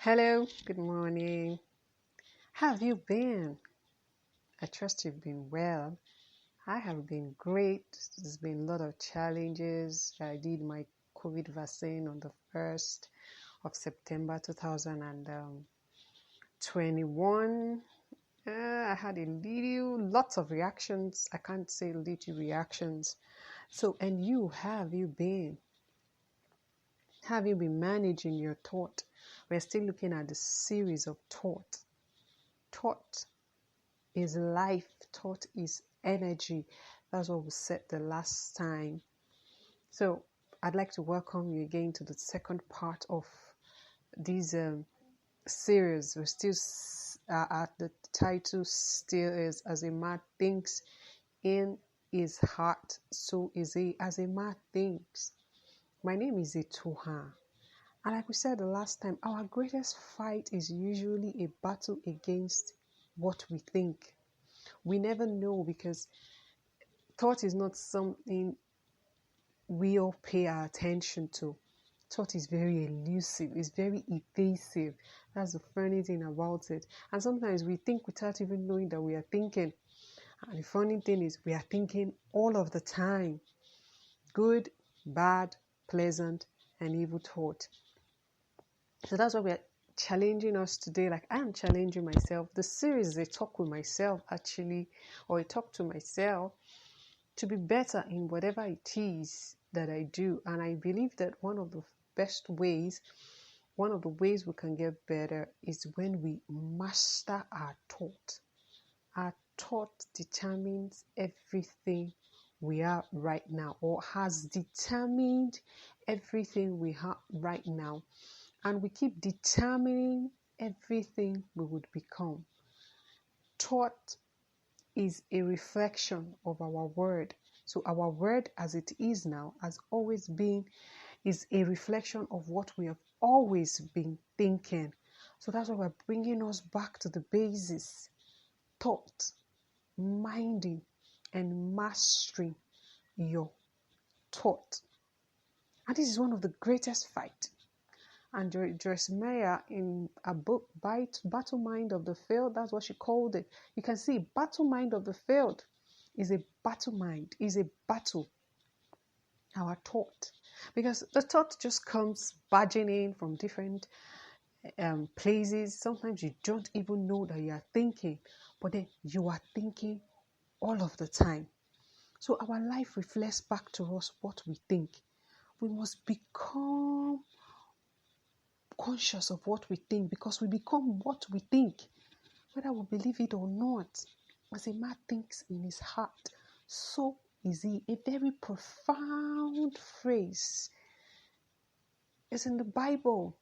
Hello, good morning. How have you been? I trust you've been well. I have been great. There's been a lot of challenges. I did my COVID vaccine on the 1st of September 2021. I had lots of reactions. I can't say little reactions. So, and you, how have you been? How have you been managing your thought? We're still looking at the series of thought. Thought is life, thought is energy. That's what we said the last time. So I'd like to welcome you again to the second part of this series. We're still at the title still is As a Man Thinks in His Heart, so is he. As a man thinks. My name is Itohan. And like we said the last time, our greatest fight is usually a battle against what we think. We never know because thought is not something we all pay our attention to. Thought is very elusive, it's very evasive. That's the funny thing about it. And sometimes we think without even knowing that we are thinking. And the funny thing is we are thinking all of the time. Good, bad, pleasant, and evil thought. So that's why we are challenging us today. Like I am challenging myself. The series is a talk with myself actually, or a talk to myself to be better in whatever it is that I do. And I believe that one of the ways we can get better is when we master our thought. Our thought determines everything we are right now, or has determined everything we have right now. And we keep determining everything we would become. Thought is a reflection of our word. So our word as it is now has always been, is a reflection of what we have always been thinking. So that's why we're bringing us back to the basis. Thought, minding, and mastering your thought. And this is one of the greatest fights. And Joyce Meyer in a book, Battle Mind of the Field, that's what she called it. You can see Battle Mind of the Field is a battle mind, is a battle. Our thought. Because the thought just comes barging in from different places. Sometimes you don't even know that you are thinking, but then you are thinking all of the time. So our life reflects back to us what we think. We must become conscious of what we think, because we become what we think, whether we believe it or not. As a man thinks in his heart, so is he. A very profound phrase. It's in the Bible.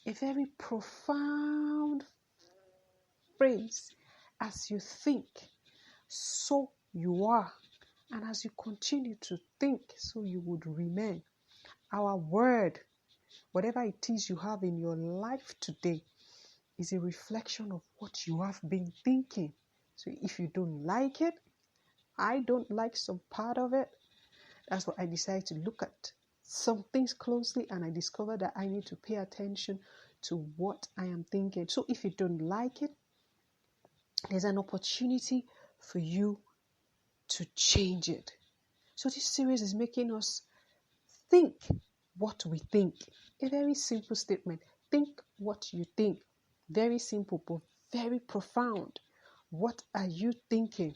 A very profound phrase. As you think, so you are. And as you continue to think, so you would remain. Our word, whatever it is you have in your life today, is a reflection of what you have been thinking. So if you don't like it, I don't like some part of it, that's what I decided to look at some things closely, and I discovered that I need to pay attention to what I am thinking. So if you don't like it, there's an opportunity for you to change it. So this series is making us think what we think. A very simple statement. Think what you think. Very simple, but very profound. What are you thinking?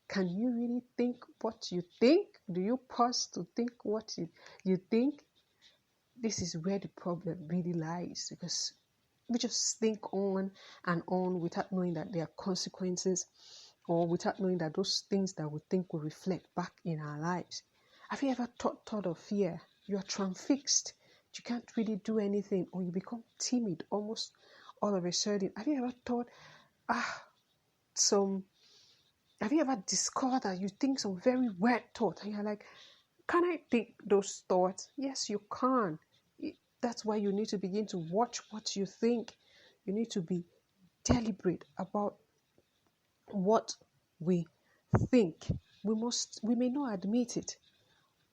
Can you really think what you think? Do you pause to think what you think? This is where the problem really lies, because we just think on and on without knowing that there are consequences, or without knowing that those things that we think will reflect back in our lives. Have you ever thought of fear? You are transfixed. You can't really do anything, or you become timid almost all of a sudden. Have you ever thought, have you ever discovered that you think some very weird thoughts and you're like, can I think those thoughts? Yes, you can. That's why you need to begin to watch what you think. You need to be deliberate about what we think. We may not admit it,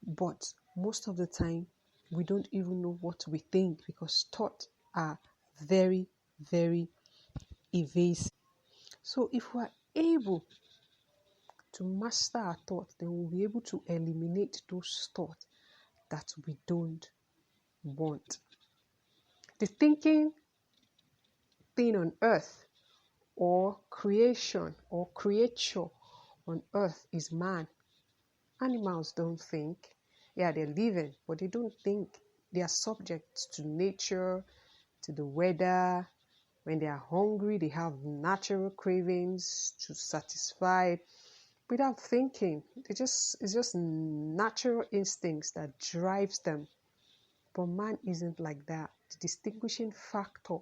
but most of the time we don't even know what we think, because thoughts are very, very evasive. So if we're able to master our thoughts, then we'll be able to eliminate those thoughts that we don't want. The thinking thing on earth, or creation or creature on earth, is man. Animals don't think. Yeah, they're living, but they don't think. They are subject to nature, to the weather. When they are hungry, they have natural cravings to satisfy without thinking. It's just natural instincts that drives them. But man isn't like that. The distinguishing factor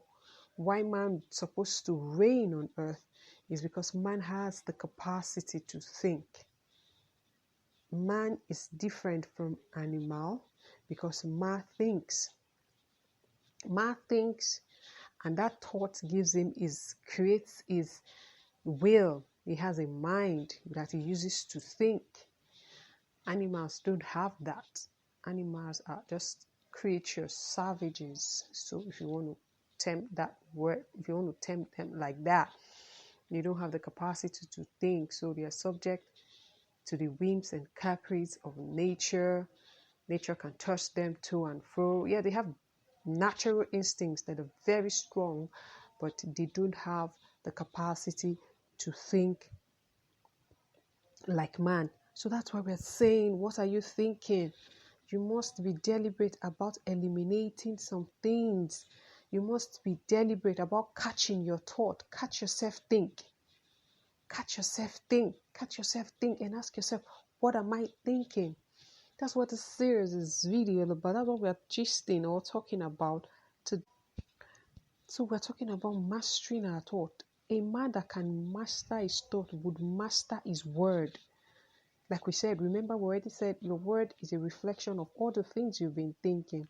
why man is supposed to reign on earth is because man has the capacity to think. Man is different from animal because man thinks. Man thinks, and that thought gives him creates his will. He has a mind that he uses to think. Animals don't have that. Animals are just creatures, savages. So if you want to tempt that word, if you want to tempt them like that, they don't have the capacity to think. So they are subject to the whims and caprices of nature. Nature can toss them to and fro. Yeah, they have natural instincts that are very strong, but they don't have the capacity to think like man. So that's why we're saying, what are you thinking? You must be deliberate about eliminating some things. You must be deliberate about catching your thought. Catch yourself think. Catch yourself think. Catch yourself think and ask yourself, what am I thinking? That's what the series is really all about. That's what we're gisting or talking about today. So we're talking about mastering our thought. A man that can master his thought would master his word. Like we said, remember we already said your word is a reflection of all the things you've been thinking.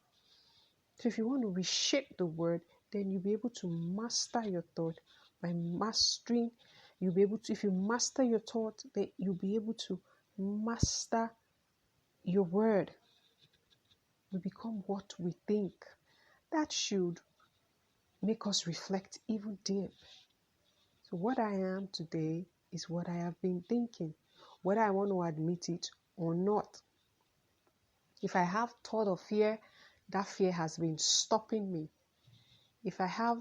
So if you want to reshape the word, then you'll be able to master your thought. By mastering, you'll be able to, if you master your thought, then you'll be able to master your word. We become what we think. That should make us reflect even deep. So what I am today is what I have been thinking, whether I want to admit it or not. If I have thought of fear, that fear has been stopping me. If I have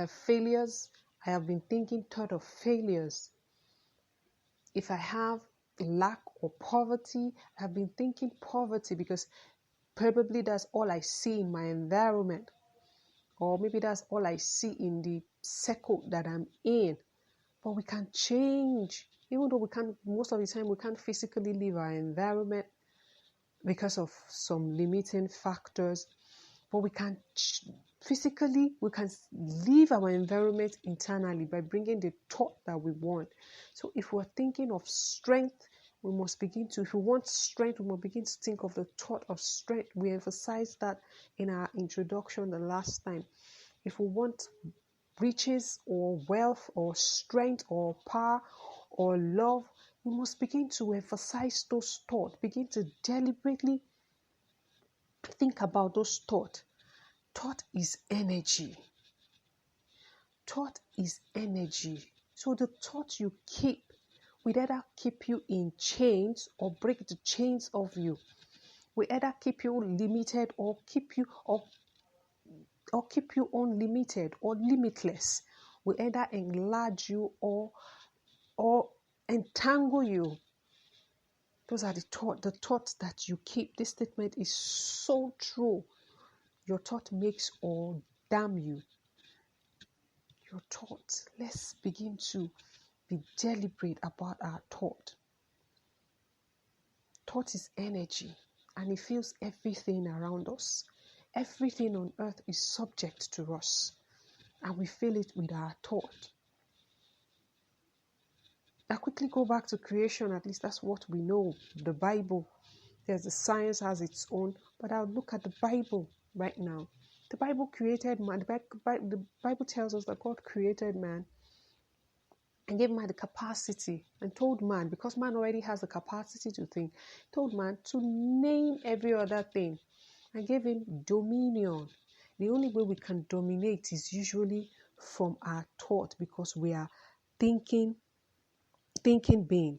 failures, I have been thinking thought of failures. If I have lack or poverty, I have been thinking poverty because probably that's all I see in my environment. Or maybe that's all I see in the circle that I'm in. But we can change. Even though we can't, most of the time we can't physically leave our environment because of some limiting factors. But we can physically, we can leave our environment internally by bringing the thought that we want. So if we're thinking of strength, we must begin to, if we want strength, we must begin to think of the thought of strength. We emphasized that in our introduction the last time. If we want riches or wealth or strength or power or love, we must begin to emphasize those thoughts. Begin to deliberately think about those thoughts. Thought is energy. Thought is energy. So the thought you keep will either keep you in chains or break the chains of you. Will either keep you limited or keep you unlimited or limitless. Will either enlarge you or entangle you. Those are the thoughts that you keep. This statement is so true. Your thought makes or damn you. Your thoughts. Let's begin to be deliberate about our thought. Thought is energy, and it fills everything around us. Everything on earth is subject to us, and we feel it with our thought. I'll quickly go back to creation. At least that's what we know. The Bible. There's the science has its own, but I'll look at the Bible right now. The Bible created man. The Bible tells us that God created man and gave man the capacity and told man, because man already has the capacity to think, told man to name every other thing and gave him dominion. The only way we can dominate is usually from our thought, because we are thinking being.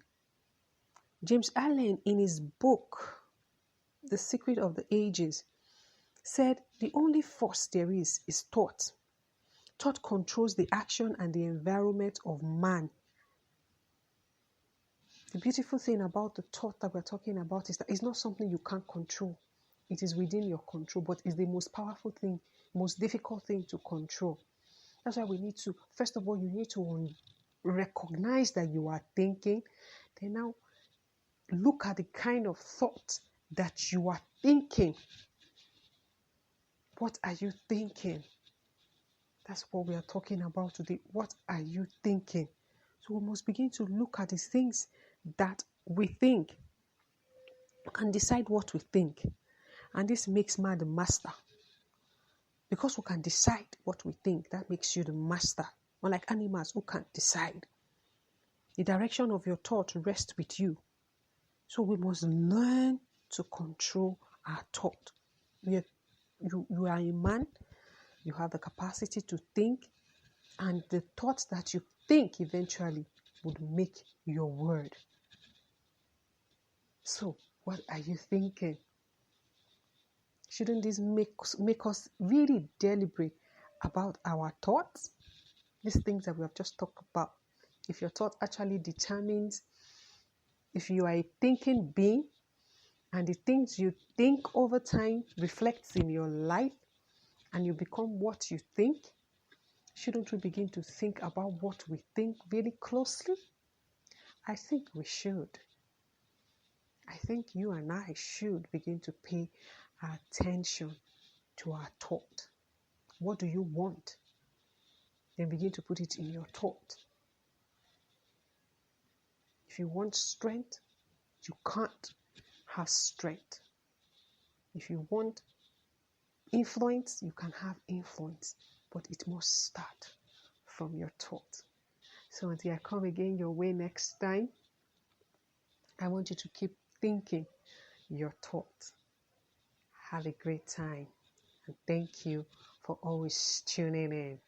James Allen, in his book, The Secret of the Ages, said the only force there is thought. Thought controls the action and the environment of man. The beautiful thing about the thought that we're talking about is that it's not something you can't control. It is within your control, but it's the most powerful thing, most difficult thing to control. That's why we need to, first of all, you need to recognize that you are thinking. Then now, look at the kind of thought that you are thinking. What are you thinking? That's what we are talking about today. What are you thinking? So we must begin to look at the things that we think. You can decide what we think. And this makes man the master. Because we can decide what we think, that makes you the master. Unlike animals who can't decide. The direction of your thought rests with you. So we must learn to control our thought. You are a man. You have the capacity to think. And the thoughts that you think eventually would make your word. So, what are you thinking? Shouldn't this make us really deliberate about our thoughts? These things that we have just talked about. If your thought actually determines if you are a thinking being, and the things you think over time reflects in your life, and you become what you think, shouldn't we begin to think about what we think really closely? I think we should. I think you and I should begin to pay attention to our thought. What do you want? Then begin to put it in your thought. If you want strength, you can't have strength. If you want influence, you can have influence. But it must start from your thought. So until I come again your way next time, I want you to keep thinking your thoughts. Have a great time. And thank you for always tuning in.